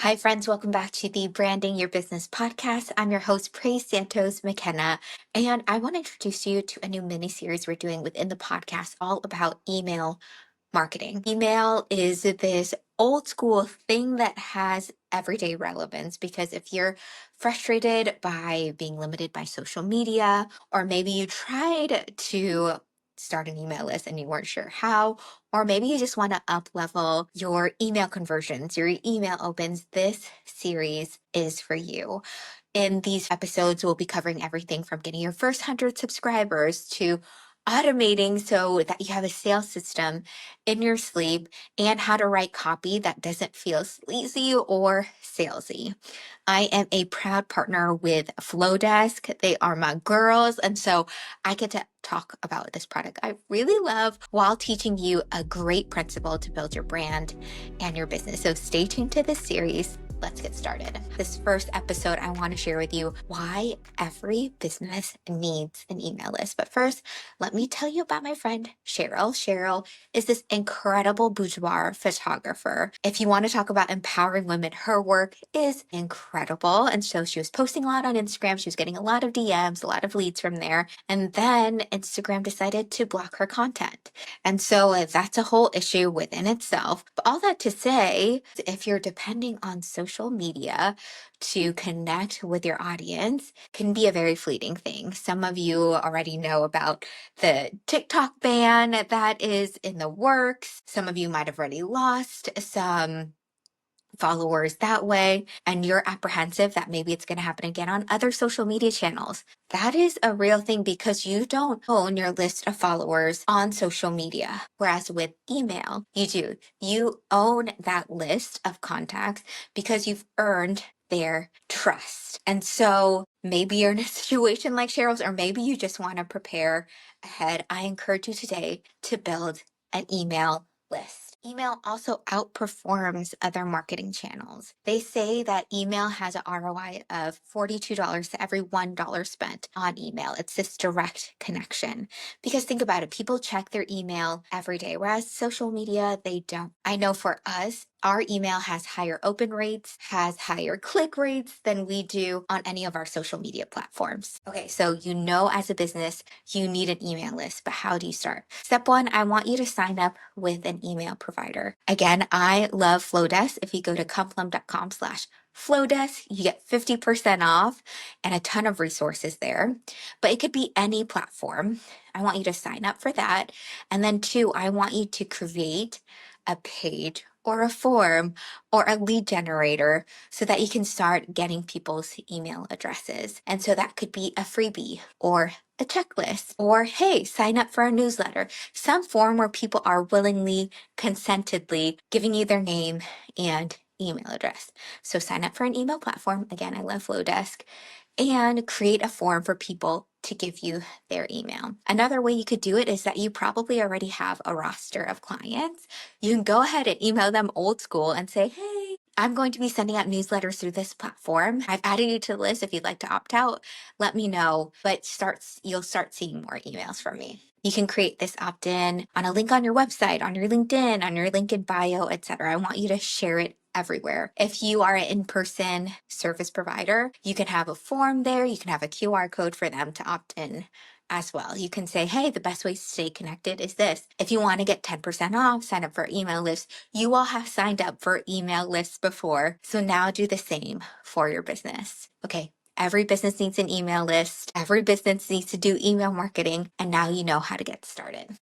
Hi, friends. Welcome back to the Branding Your Business podcast. I'm your host, Praise Santos McKenna, and I want to introduce you to a new mini series we're doing within the podcast all about email marketing. Email is this old school thing that has everyday relevance because if you're frustrated by being limited by social media, or maybe you tried to start an email list and you weren't sure how, or maybe you just want to up level your email conversions, your email opens, this series is for you. In these episodes, we'll be covering everything from getting your first 100 subscribers to automating so that you have a sales system in your sleep and how to write copy that doesn't feel sleazy or salesy. I am a proud partner with Flowdesk. They are my girls. And so I get to talk about this product I really love while teaching you a great principle to build your brand and your business. So stay tuned to this series. Let's get started. This first episode, I want to share with you why every business needs an email list. But first, let me tell you about my friend Cheryl. Cheryl is this incredible boudoir photographer. If you want to talk about empowering women, her work is incredible. And so she was posting a lot on Instagram. She was getting a lot of DMs, a lot of leads from there. And then Instagram decided to block her content. And so that's a whole issue within itself. But all that to say, if you're depending on social media to connect with your audience, can be a very fleeting thing. Some of you already know about the TikTok ban that is in the works. Some of you might have already lost some followers that way, and you're apprehensive that maybe it's going to happen again on other social media channels. That is a real thing because you don't own your list of followers on social media. Whereas with email, you do. You own that list of contacts because you've earned their trust. And so maybe you're in a situation like Cheryl's, or maybe you just want to prepare ahead. I encourage you today to build an email list. Email also outperforms other marketing channels. They say that email has an ROI of $42 to every $1 spent on email. It's this direct connection. Because think about it, people check their email every day, whereas social media, they don't. I know for us, our email has higher open rates, has higher click rates than we do on any of our social media platforms. Okay, so you know as a business, you need an email list, but how do you start? Step one, I want you to sign up with an email provider. Again, I love Flowdesk. If you go to complum.com/Flowdesk, you get 50% off and a ton of resources there, but it could be any platform. I want you to sign up for that. And then two, I want you to create a page or a form or a lead generator so that you can start getting people's email addresses. And so that could be a freebie or a checklist, or hey, sign up for a newsletter, some form where people are willingly, consentedly giving you their name and email address. So sign up for an email platform. Again, I love Flowdesk, and create a form for people to give you their email. Another way you could do it is that you probably already have a roster of clients. You can go ahead and email them old school and say, hey, I'm going to be sending out newsletters through this platform. I've added you to the list. If you'd like to opt out, let me know. But you'll start seeing more emails from me. You can create this opt-in on a link on your website, on your LinkedIn, on your LinkedIn bio, etc. I want you to share it everywhere. If you are an in-person service provider, you can have a form there. You can have a QR code for them to opt in as well. You can say, hey, the best way to stay connected is this. If you want to get 10% off, sign up for email lists. You all have signed up for email lists before. So now do the same for your business. Okay. Every business needs an email list. Every business needs to do email marketing. And now you know how to get started.